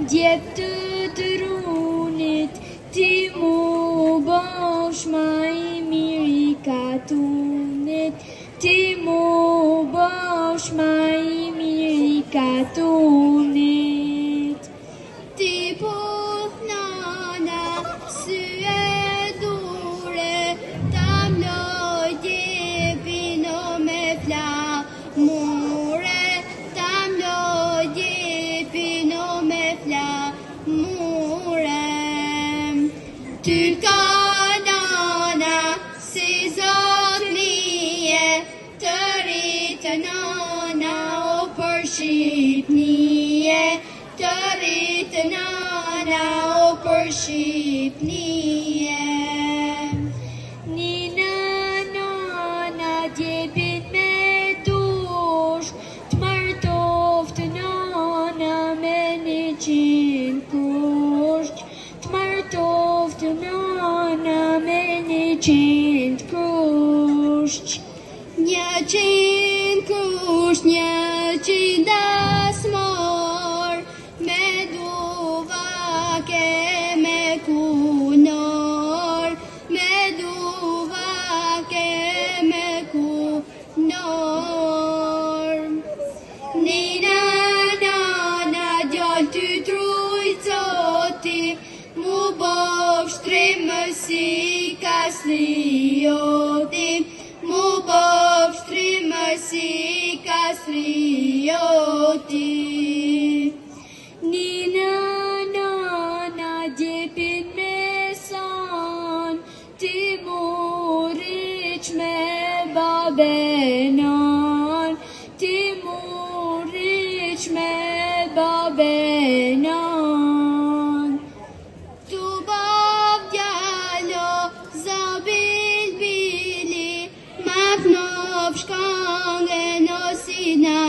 Djep të runit, ti mu bosh ma i miri katunit, ti mu bosh ma i miri katunit. Ti puth nana, sy e dure, ta mloj djepin o me flamure, ta mloj djepin o me flamure. Ty ka nana, si zot nije, të rritë nana o për Shqipnije, të rritë nana o për Shqipnije. Nina nana djepin me dush, të martoft nana me 100 kusht, të martoft nana me 100 kusht. 100 kusht, 100 dasmor, me duvake me kunor, me duvake me kunor. Nina nana djall ty trujt zoti, mu bosh trimë si kastrioti, mu bosh trimë si kastrioti. Nina nana djepin me son, ti mu rriq me babenon, ti mu rriq me babenon. Tu bav djalo, zabil bili, ma fnov shkangen o sina